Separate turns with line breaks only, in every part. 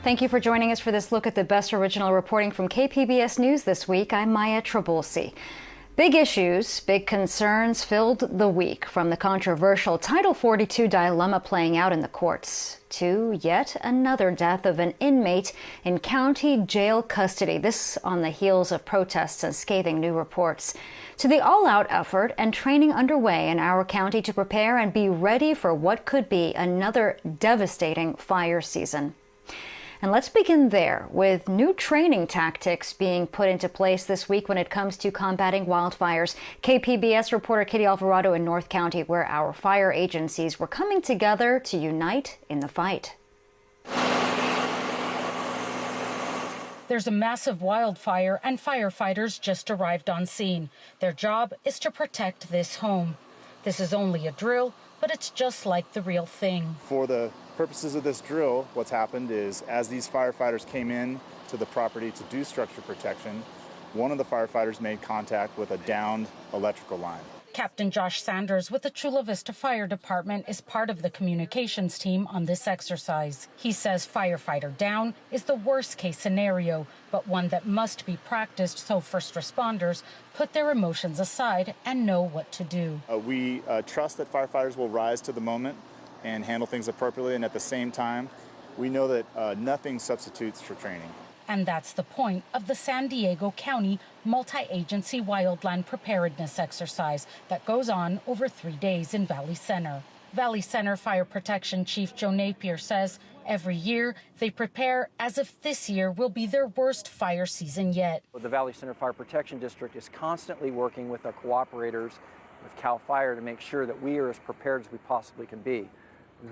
Thank you for joining us for this look at the best original reporting from KPBS News this week. I'm Maya Trabulsi. Big issues, big concerns filled the week, from the controversial Title 42 dilemma playing out in the courts to yet another death of an inmate in county jail custody. This on the heels of protests and scathing new reports, to the all-out effort and training underway in our county to prepare and be ready for what could be another devastating fire season. And let's begin there, with new training tactics being put into place this week when it comes to combating wildfires. KPBS reporter Kitty Alvarado in North County, where our fire agencies were coming together to unite in the fight.
There's a massive wildfire and firefighters just arrived on scene. Their job is to protect this home. This is only a drill, but it's just like the real thing.
For the purposes of this drill, what's happened is, as these firefighters came in to the property to do structure protection, one of the firefighters made contact with a downed electrical line.
Captain Josh Sanders with the Chula Vista Fire Department is part of the communications team on this exercise. He says firefighter down is the worst case scenario, but one that must be practiced so first responders put their emotions aside and know what to do.
We trust that firefighters will rise to the moment and handle things appropriately, and at the same time, we know that nothing substitutes for training.
And that's the point of the San Diego County multi-agency wildland preparedness exercise that goes on over 3 days in Valley Center. Valley Center Fire Protection Chief Joe Napier says every year they prepare as if this year will be their worst fire season yet.
The Valley Center Fire Protection District is constantly working with our cooperators, with CAL FIRE, to make sure that we are as prepared as we possibly can be.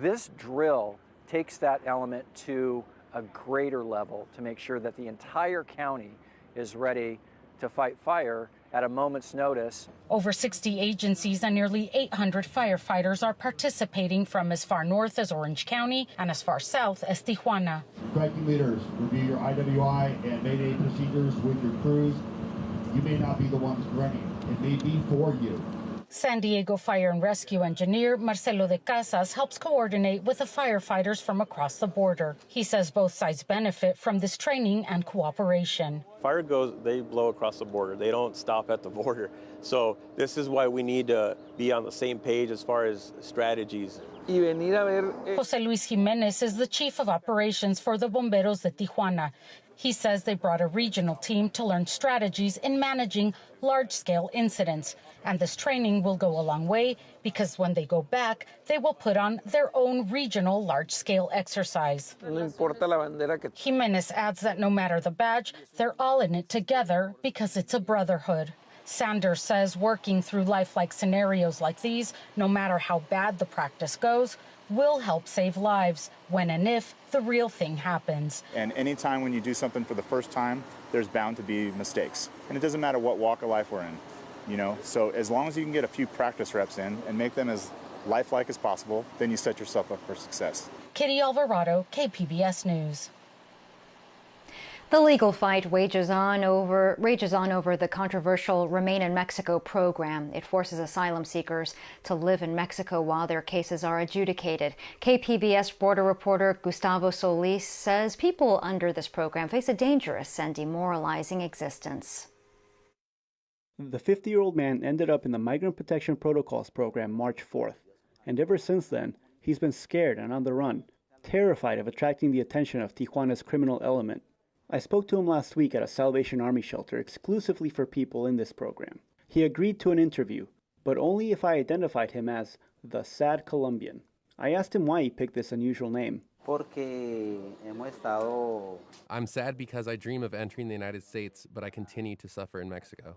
This drill takes that element to a greater level to make sure that the entire county is ready to fight fire at a moment's notice.
Over 60 agencies and nearly 800 firefighters are participating from as far north as Orange County and as far south as Tijuana.
Striking leaders, review your IWI and Mayday procedures with your crews. You may not be the ones running. It may be for you.
San Diego Fire and Rescue engineer Marcelo de Casas helps coordinate with the firefighters from across the border. He says both sides benefit from this training and cooperation.
Fire they blow across the border. They don't stop at the border. So this is why we need to be on the same page as far as strategies.
Jose Luis Jimenez is the chief of operations for the Bomberos de Tijuana. He says they brought a regional team to learn strategies in managing large-scale incidents. And this training will go a long way because when they go back, they will put on their own regional large-scale exercise. Jimenez adds that no matter the badge, they're all in it together because it's a brotherhood. Sanders says working through lifelike scenarios like these, no matter how bad the practice goes, will help save lives when and if the real thing happens.
And anytime when you do something for the first time, there's bound to be mistakes. And it doesn't matter what walk of life we're in, you know? So as long as you can get a few practice reps in and make them as lifelike as possible, then you set yourself up for success.
Kitty Alvarado, KPBS News.
The legal fight rages on over the controversial Remain in Mexico program. It forces asylum seekers to live in Mexico while their cases are adjudicated. KPBS border reporter Gustavo Solis says people under this program face a dangerous and demoralizing existence.
The 50-year-old man ended up in the Migrant Protection Protocols program March 4th, and ever since then, he's been scared and on the run, terrified of attracting the attention of Tijuana's criminal element. I spoke to him last week at a Salvation Army shelter exclusively for people in this program. He agreed to an interview, but only if I identified him as the Sad Colombian. I asked him why he picked this unusual name.
I'm sad because I dream of entering the United States, but I continue to suffer in Mexico.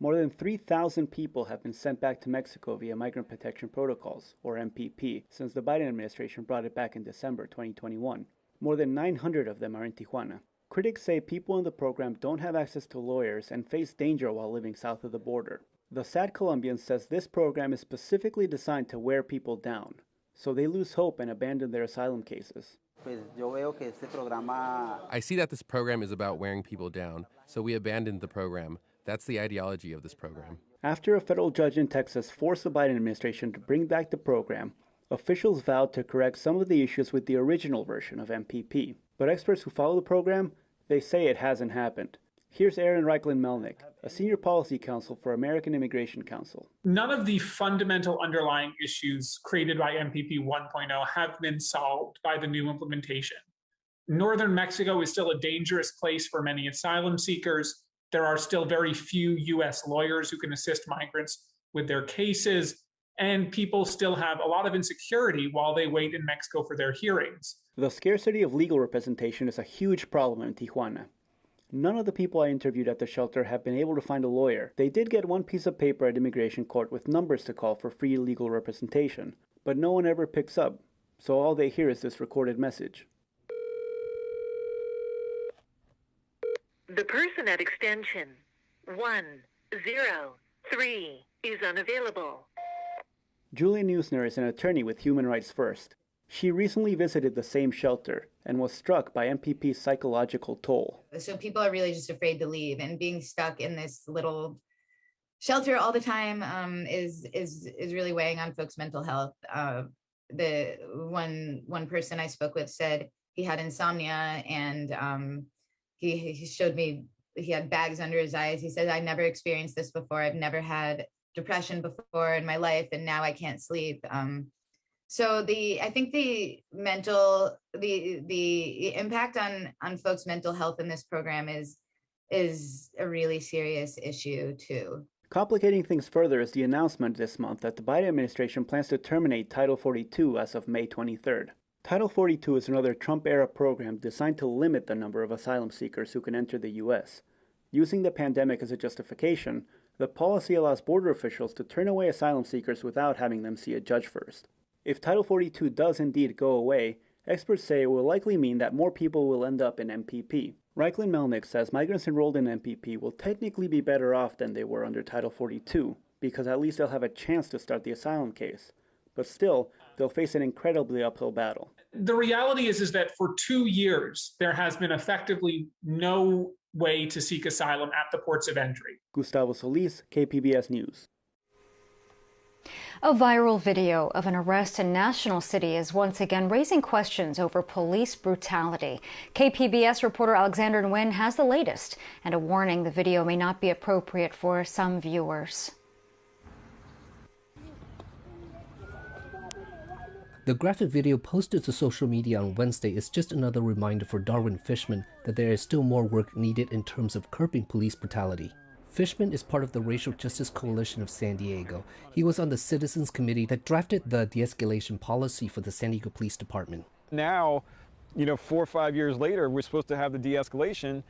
More than 3,000 people have been sent back to Mexico via Migrant Protection Protocols, or MPP, since the Biden administration brought it back in December 2021. More than 900 of them are in Tijuana. Critics say people in the program don't have access to lawyers and face danger while living south of the border. The Sad Colombian says this program is specifically designed to wear people down, so they lose hope and abandon their asylum cases.
I see that this program is about wearing people down, so we abandoned the program. That's the ideology of this program.
After a federal judge in Texas forced the Biden administration to bring back the program, officials vowed to correct some of the issues with the original version of MPP. But experts who follow the program, they say it hasn't happened. Here's Aaron Reichlin-Melnick, a senior policy counsel for American Immigration Council.
None of the fundamental underlying issues created by MPP 1.0 have been solved by the new implementation. Northern Mexico is still a dangerous place for many asylum seekers. There are still very few U.S. lawyers who can assist migrants with their cases, and people still have a lot of insecurity while they wait in Mexico for their hearings.
The scarcity of legal representation is a huge problem in Tijuana. None of the people I interviewed at the shelter have been able to find a lawyer. They did get one piece of paper at immigration court with numbers to call for free legal representation, but no one ever picks up, so all they hear is this recorded message.
The person at extension 103 is unavailable.
Julie Neusner is an attorney with Human Rights First. She recently visited the same shelter and was struck by MPP's psychological toll.
So people are really just afraid to leave, and being stuck in this little shelter all the time is really weighing on folks' mental health. The one person I spoke with said he had insomnia, and he showed me he had bags under his eyes. He said, "I never experienced this before. I've never had depression before in my life, and now I can't sleep." So I think the impact on folks' mental health in this program is a really serious issue too.
Complicating things further is the announcement this month that the Biden administration plans to terminate Title 42 as of May 23rd. Title 42 is another Trump-era program designed to limit the number of asylum seekers who can enter the U.S. Using the pandemic as a justification, the policy allows border officials to turn away asylum seekers without having them see a judge first. If Title 42 does indeed go away, experts say it will likely mean that more people will end up in MPP. Reichlin-Melnick says migrants enrolled in MPP will technically be better off than they were under Title 42, because at least they'll have a chance to start the asylum case. But still, they'll face an incredibly uphill battle.
The reality is that for 2 years, there has been effectively no way to seek asylum at the ports of entry.
Gustavo Solis, KPBS News.
A viral video of an arrest in National City is once again raising questions over police brutality. KPBS reporter Alexander Nguyen has the latest and a warning the video may not be appropriate for some viewers.
The graphic video posted to social media on Wednesday is just another reminder for Darwin Fishman that there is still more work needed in terms of curbing police brutality. Fishman is part of the Racial Justice Coalition of San Diego. He was on the Citizens Committee that drafted the de-escalation policy for the San Diego Police Department.
Now, 4 or 5 years later, we're supposed to have the de-escalation,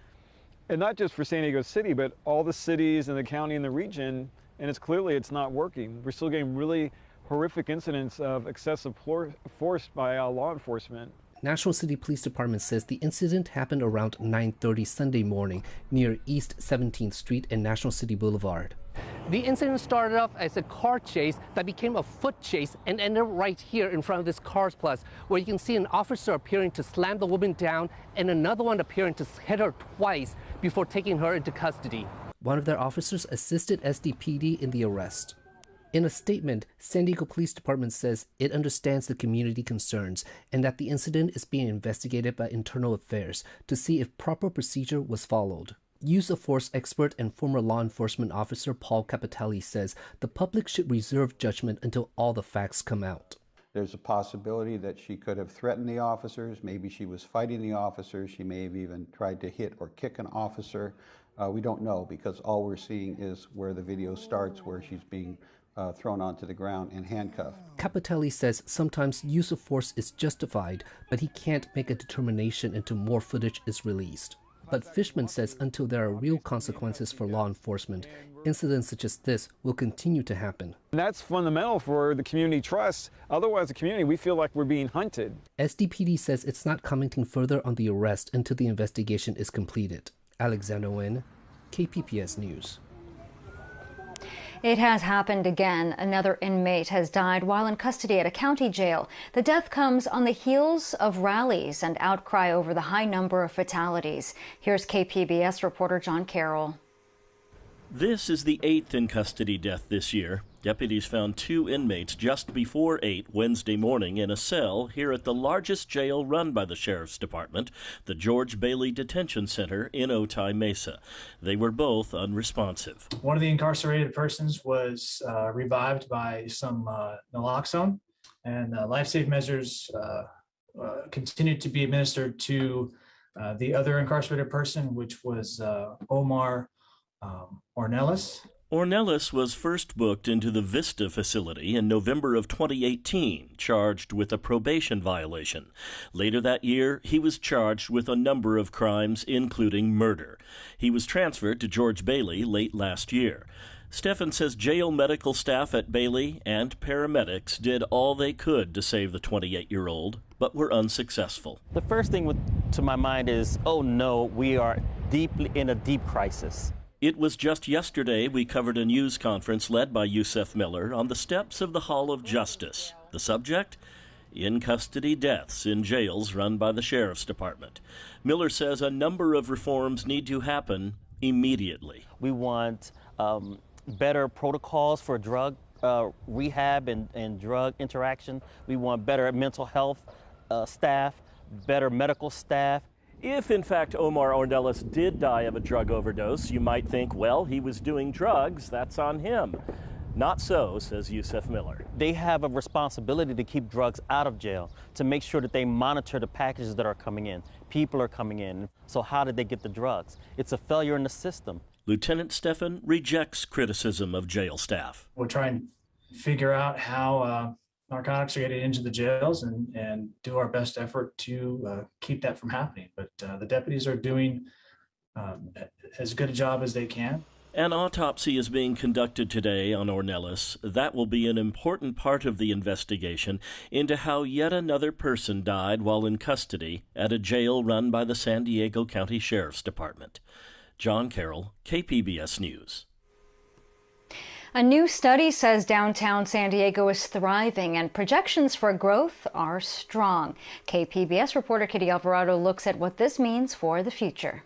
and not just for San Diego City, but all the cities and the county and the region, and it's not working. We're still getting really horrific incidents of excessive force by law enforcement.
National City Police Department says the incident happened around 9:30 Sunday morning near East 17th Street and National City Boulevard. The incident started off as a car chase that became a foot chase and ended right here in front of this Cars Plus, where you can see an officer appearing to slam the woman down and another one appearing to hit her twice before taking her into custody. One of their officers assisted SDPD in the arrest. In a statement, San Diego Police Department says it understands the community concerns and that the incident is being investigated by Internal Affairs to see if proper procedure was followed. Use of force expert and former law enforcement officer Paul Capitelli says the public should reserve judgment until all the facts come out.
There's a possibility that she could have threatened the officers. Maybe she was fighting the officers. She may have even tried to hit or kick an officer. We don't know, because all we're seeing is where the video starts, where she's being thrown onto the ground and handcuffed.
Capitelli says sometimes use of force is justified, but he can't make a determination until more footage is released. But Fishman says until there are real consequences for law enforcement, incidents such as this will continue to happen.
And that's fundamental for the community trust. Otherwise, the community, we feel like we're being hunted.
SDPD says it's not commenting further on the arrest until the investigation is completed. Alexander Nguyen, KPBS News.
It has happened again. Another inmate has died while in custody at a county jail. The death comes on the heels of rallies and outcry over the high number of fatalities. Here's KPBS reporter John Carroll.
This is the 8th in custody death this year. Deputies found 2 inmates just before 8 Wednesday morning in a cell here at the largest jail run by the Sheriff's Department, the George Bailey Detention Center in Otay Mesa. They were both unresponsive.
One of the incarcerated persons was revived by some naloxone, and life-saving measures continued to be administered to the other incarcerated person, which was Omar Ornelas.
Ornelas was first booked into the Vista facility in November of 2018, charged with a probation violation. Later that year, he was charged with a number of crimes, including murder. He was transferred to George Bailey late last year. Stephan says jail medical staff at Bailey and paramedics did all they could to save the 28-year-old, but were unsuccessful.
The first thing to my mind is, oh no, we are deeply in a deep crisis.
It was just yesterday we covered a news conference led by Yusef Miller on the steps of the Hall of Justice. The subject? In-custody deaths in jails run by the Sheriff's Department. Miller says a number of reforms need to happen immediately.
We want better protocols for drug rehab and drug interaction. We want better mental health staff, better medical staff.
If, in fact, Omar Ornelas did die of a drug overdose, you might think, well, he was doing drugs, that's on him. Not so, says Yusef Miller.
They have a responsibility to keep drugs out of jail, to make sure that they monitor the packages that are coming in. People are coming in, so how did they get the drugs? It's a failure in the system.
Lieutenant Stephan rejects criticism of jail staff.
We're trying to figure out how narcotics are getting into the jails and do our best effort to keep that from happening. But the deputies are doing as good a job as they can.
An autopsy is being conducted today on Ornelas. That will be an important part of the investigation into how yet another person died while in custody at a jail run by the San Diego County Sheriff's Department. John Carroll, KPBS News.
A new study says downtown San Diego is thriving and projections for growth are strong. KPBS reporter Kitty Alvarado looks at what this means for the future.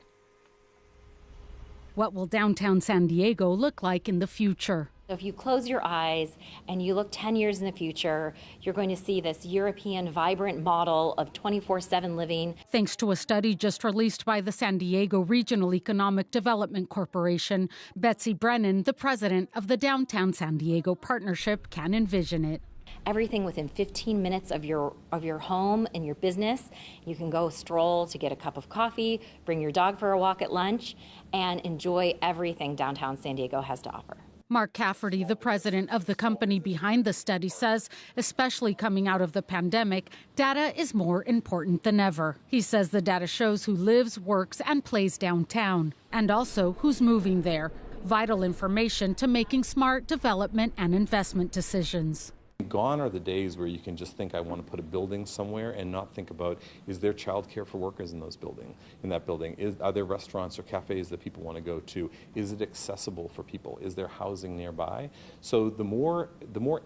What will downtown San Diego look like in the future?
If you close your eyes and you look 10 years in the future, you're going to see this European vibrant model of 24/7 living.
Thanks to a study just released by the San Diego Regional Economic Development Corporation, Betsy Brennan, the president of the Downtown San Diego Partnership, can envision it.
Everything within 15 minutes of your home and your business. You can go stroll to get a cup of coffee, bring your dog for a walk at lunch, and enjoy everything downtown San Diego has to offer.
Mark Cafferty, the president of the company behind the study, says, especially coming out of the pandemic, data is more important than ever. He says the data shows who lives, works, and plays downtown, and also who's moving there. Vital information to making smart development and investment decisions.
Gone are the days where you can just think, I want to put a building somewhere and not think about, is there childcare for workers in that building? Are there restaurants or cafes that people want to go to? Is it accessible for people? Is there housing nearby? So the more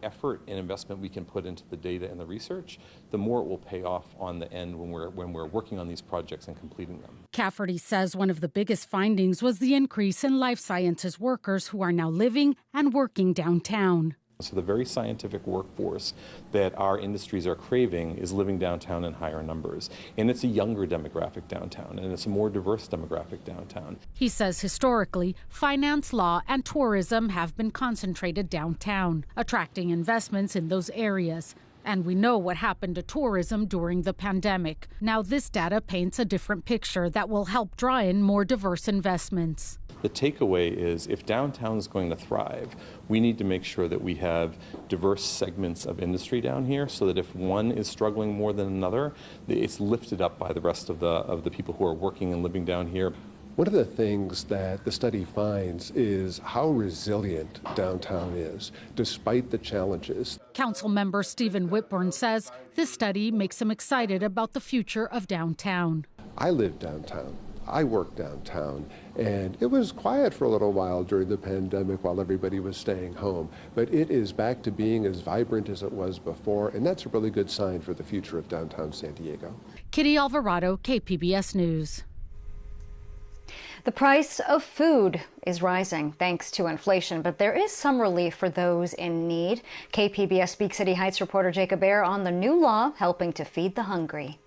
effort and investment we can put into the data and the research, the more it will pay off on the end when we're working on these projects and completing them.
Cafferty says one of the biggest findings was the increase in life sciences workers who are now living and working downtown.
So the very scientific workforce that our industries are craving is living downtown in higher numbers. And it's a younger demographic downtown, and it's a more diverse demographic downtown.
He says historically, finance, law, and tourism have been concentrated downtown, attracting investments in those areas. And we know what happened to tourism during the pandemic. Now this data paints a different picture that will help draw in more diverse investments.
The takeaway is if downtown is going to thrive, we need to make sure that we have diverse segments of industry down here so that if one is struggling more than another, it's lifted up by the rest of the people who are working and living down here.
One of the things that the study finds is how resilient downtown is, despite the challenges.
Council member Stephen Whitburn says this study makes him excited about the future of downtown.
I live downtown. I work downtown, and it was quiet for a little while during the pandemic while everybody was staying home, but it is back to being as vibrant as it was before, and that's a really good sign for the future of downtown San Diego.
Kitty Alvarado, KPBS News.
The price of food is rising thanks to inflation, but there is some relief for those in need. KPBS Speak City Heights reporter Jacob Baer on the new law helping to feed the hungry.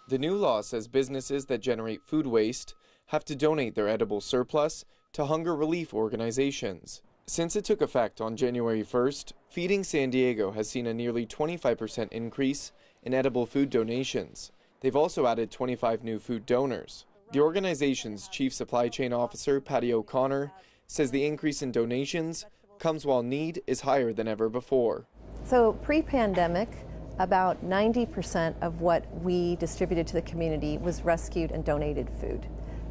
The new law says businesses that generate food waste have to donate their edible surplus to hunger relief organizations. Since it took effect on January 1st, Feeding San Diego has seen a nearly 25% increase in edible food donations. They've also added 25 new food donors. The organization's chief supply chain officer, Patty O'Connor, says the increase in donations comes while need is higher than ever before.
So pre-pandemic, about 90% of what we distributed to the community was rescued and donated food.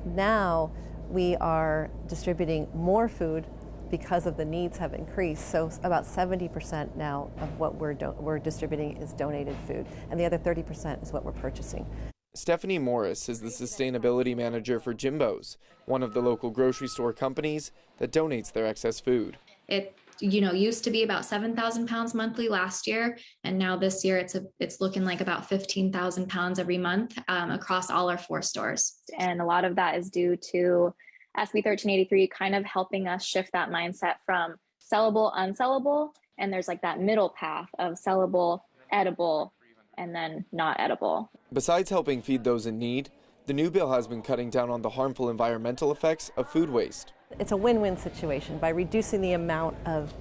Now we are distributing more food because of the needs have increased. So about 70% now of what we're distributing is donated food, and the other 30% is what we're purchasing.
Stephanie Morris is the sustainability manager for Jimbo's, one of the local grocery store companies that donates their excess food.
It used to be about 7,000 pounds monthly last year, and now this year it's looking like about 15,000 pounds every month across all our 4 stores. And a lot of that is due to SB 1383 kind of helping us shift that mindset from sellable, unsellable, and there's like that middle path of sellable, edible, and then not edible.
Besides helping feed those in need, the new bill has been cutting down on the harmful environmental effects of food waste.
It's a win-win situation by reducing the amount of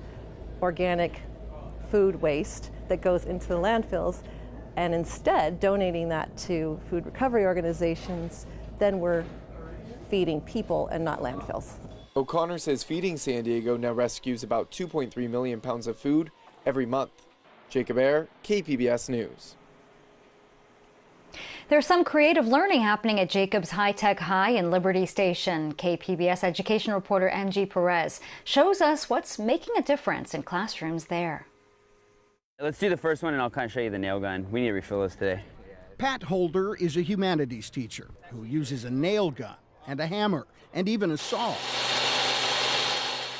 organic food waste that goes into the landfills and instead donating that to food recovery organizations. Then we're feeding people and not landfills.
O'Connor says Feeding San Diego now rescues about 2.3 million pounds of food every month. Jacob Baer, KPBS News.
There's some creative learning happening at Jacobs High-Tech High in Liberty Station. KPBS education reporter MG Perez shows us what's making a difference in classrooms there.
Let's do the first one and I'll kind of show you the nail gun. We need to refill this today.
Pat Holder is a humanities teacher who uses a nail gun and a hammer and even a saw.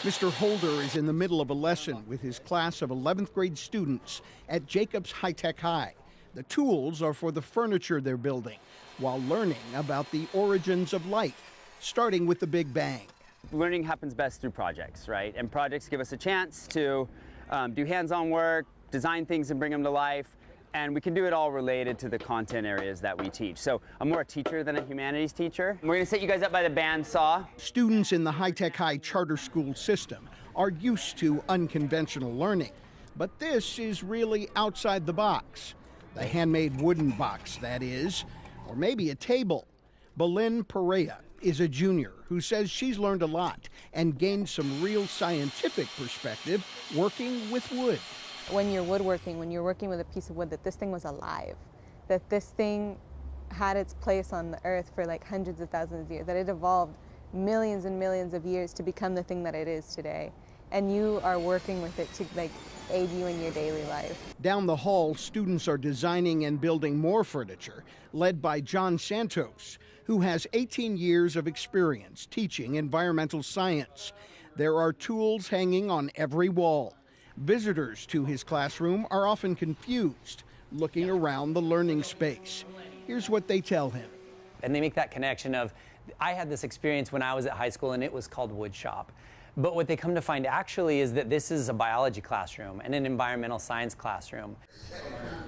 Mr. Holder is in the middle of a lesson with his class of 11th grade students at Jacobs High-Tech High. The tools are for the furniture they're building while learning about the origins of life, starting with the Big Bang.
Learning happens best through projects, right? And projects give us a chance to do hands-on work, design things and bring them to life, and we can do it all related to the content areas that we teach. So I'm more a teacher than a humanities teacher. We're gonna set you guys up by the bandsaw.
Students in the High-Tech High charter school system are used to unconventional learning, but this is really outside the box. The handmade wooden box, that is, or maybe a table. Belen Perea is a junior who says she's learned a lot and gained some real scientific perspective working with wood.
When you're woodworking, when you're working with a piece of wood, that this thing was alive, that this thing had its place on the earth for like hundreds of thousands of years, that it evolved millions and millions of years to become the thing that it is today. And you are working with it to like aid you in your daily life.
Down the hall, students are designing and building more furniture, led by John Santos, who has 18 years of experience teaching environmental science. There are tools hanging on every wall. Visitors to his classroom are often confused, looking around the learning space. Here's what they tell him.
And they make that connection of, I had this experience when I was at high school and it was called wood shop. But what they come to find actually is that this is a biology classroom and an environmental science classroom.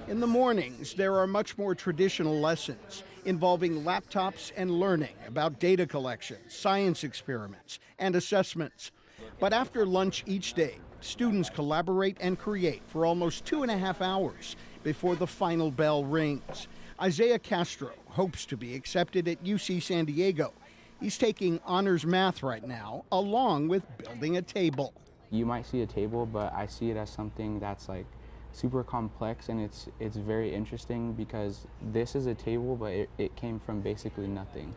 In the mornings, there are much more traditional lessons involving laptops and learning about data collection, science experiments, and assessments. But after lunch each day, students collaborate and create for almost 2.5 hours before the final bell rings. Isaiah Castro hopes to be accepted at UC San Diego. He's taking honors math right now, along with building a table.
You might see a table, but I see it as something that's like super complex, and it's very interesting because this is a table, but it came from basically nothing.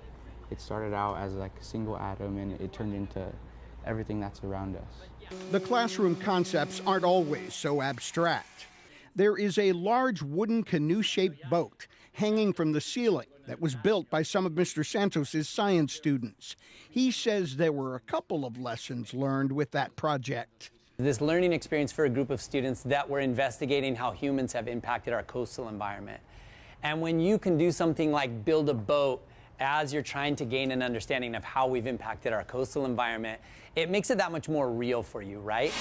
It started out as like a single atom, and it turned into everything that's around us.
The classroom concepts aren't always so abstract. There is a large wooden canoe-shaped boat hanging from the ceiling that was built by some of Mr. Santos's science students. He says there were a couple of lessons learned with that project.
This learning experience for a group of students that were investigating how humans have impacted our coastal environment. And when you can do something like build a boat as you're trying to gain an understanding of how we've impacted our coastal environment, it makes it that much more real for you, right?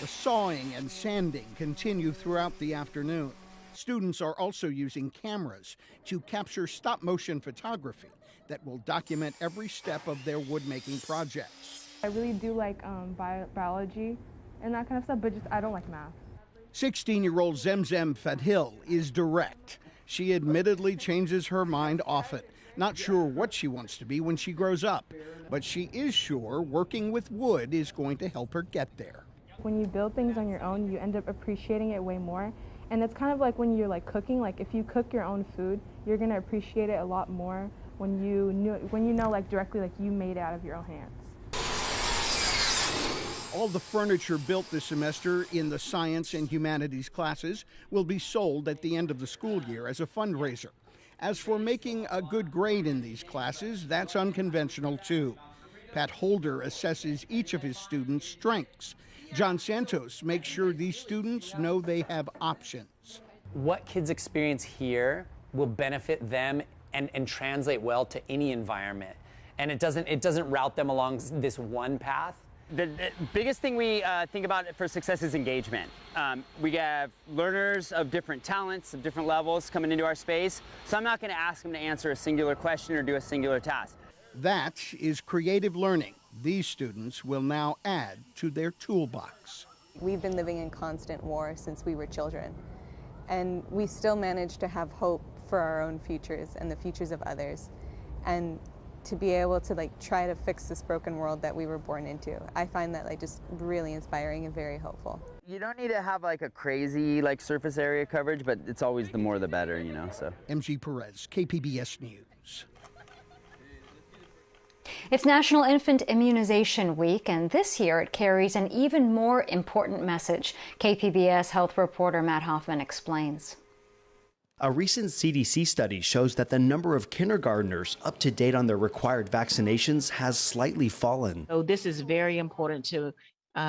The sawing and sanding continue throughout the afternoon. Students are also using cameras to capture stop-motion photography that will document every step of their wood-making projects.
I really do like biology and that kind of stuff, but I don't like math.
16-year-old Zemzem Fadhil is direct. She admittedly changes her mind often, not sure what she wants to be when she grows up, but she is sure working with wood is going to help her get there.
When you build things on your own, you end up appreciating it way more. And it's kind of like when you're cooking, if you cook your own food, you're going to appreciate it a lot more when you know directly you made it out of your own hands.
All the furniture built this semester in the science and humanities classes will be sold at the end of the school year as a fundraiser. As for making a good grade in these classes, that's unconventional too. Pat Holder assesses each of his students' strengths. John Santos makes sure these students know they have options.
What kids experience here will benefit them and translate well to any environment. And it doesn't route them along this one path.
The biggest thing we think about for success is engagement. We have learners of different talents, of different levels coming into our space, so I'm not going to ask them to answer a singular question or do a singular task.
That is creative learning. These students will now add to their toolbox.
We've been living in constant war since we were children, and we still manage to have hope for our own futures and the futures of others. And to be able to try to fix this broken world that we were born into, I find that just really inspiring and very hopeful.
You don't need to have a crazy surface area coverage, but it's always the more the better, so.
MG Perez, KPBS News.
It's National Infant Immunization Week, and this year it carries an even more important message. KPBS health reporter Matt Hoffman explains.
A recent CDC study shows that the number of kindergartners up to date on their required vaccinations has slightly fallen.
So this is very important to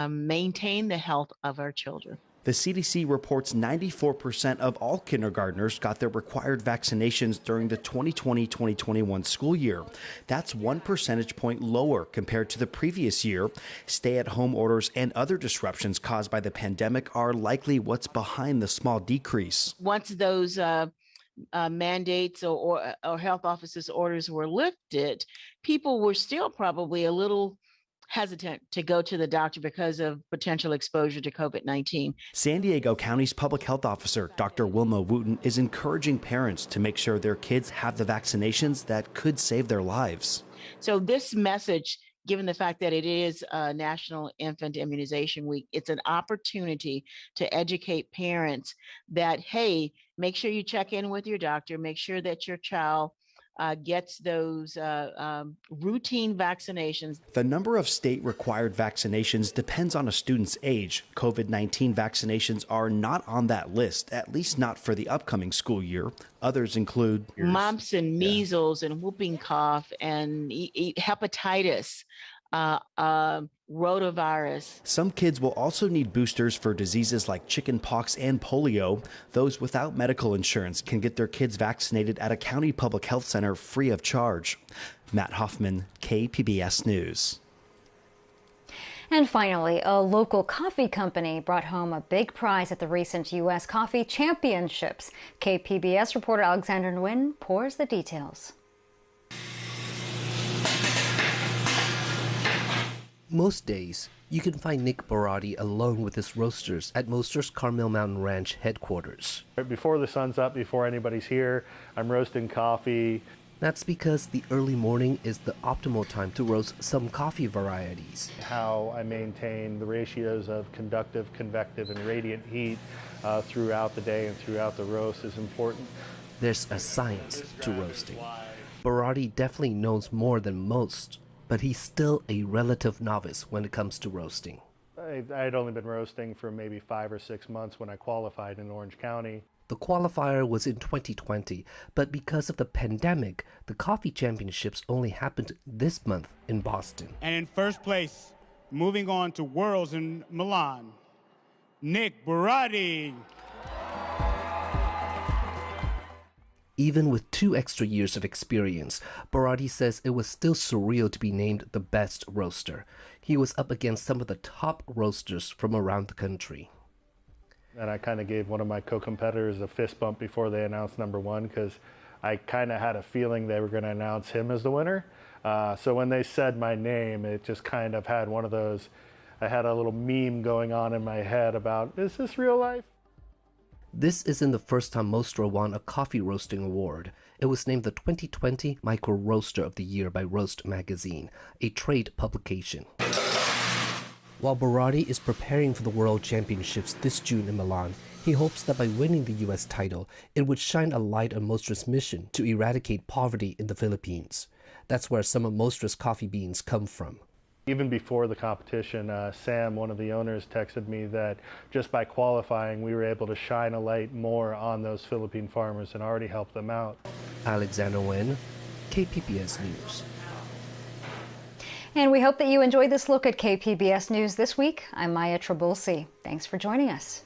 maintain the health of our children.
The CDC reports 94% of all kindergartners got their required vaccinations during the 2020-2021 school year. That's 1 percentage point lower compared to the previous year. Stay-at-home orders and other disruptions caused by the pandemic are likely what's behind the small decrease.
Once those mandates or health officers' orders were lifted, people were still probably a little hesitant to go to the doctor because of potential exposure to COVID-19.
San Diego County's public health officer, Dr. Wilma Wooten, is encouraging parents to make sure their kids have the vaccinations that could save their lives.
So this message, given the fact that it is National Infant Immunization Week, it's an opportunity to educate parents that, hey, make sure you check in with your doctor, make sure that your child gets those routine vaccinations.
The number of state-required vaccinations depends on a student's age. COVID-19 vaccinations are not on that list, at least not for the upcoming school year. Others include
mumps and measles and whooping cough and hepatitis, rotavirus.
Some kids will also need boosters for diseases like chickenpox and polio. Those without medical insurance can get their kids vaccinated at a county public health center free of charge. Matt Hoffman, KPBS News.
And finally, a local coffee company brought home a big prize at the recent U.S. Coffee Championships. KPBS reporter Alexander Nguyen pours the details.
Most days, you can find Nick Barati alone with his roasters at Moster's Carmel Mountain Ranch headquarters.
Before the sun's up, before anybody's here, I'm roasting coffee.
That's because the early morning is the optimal time to roast some coffee varieties.
How I maintain the ratios of conductive, convective, and radiant heat throughout the day and throughout the roast is important.
There's a science to roasting. Barati definitely knows more than most, but he's still a relative novice when it comes to roasting.
I had only been roasting for maybe 5 or 6 months when I qualified in Orange County.
The qualifier was in 2020, but because of the pandemic, the coffee championships only happened this month in Boston.
And in first place, moving on to Worlds in Milan, Nick Barati.
Even with 2 extra years of experience, Barati says it was still surreal to be named the best roaster. He was up against some of the top roasters from around the country.
And I kind of gave one of my co-competitors a fist bump before they announced number 1 because I kind of had a feeling they were going to announce him as the winner. So when they said my name, it just kind of had one of those, I had a little meme going on in my head about, is this real life?
This isn't the first time Mostra won a coffee roasting award. It was named the 2020 Micro Roaster of the Year by Roast Magazine, a trade publication. While Barati is preparing for the World Championships this June in Milan, he hopes that by winning the U.S. title, it would shine a light on Mostra's mission to eradicate poverty in the Philippines. That's where some of Mostra's coffee beans come from.
Even before the competition, Sam, one of the owners, texted me that just by qualifying, we were able to shine a light more on those Philippine farmers and already help them out.
Alexander Nguyen, KPBS News.
And we hope that you enjoyed this look at KPBS News this week. I'm Maya Trabulsi. Thanks for joining us.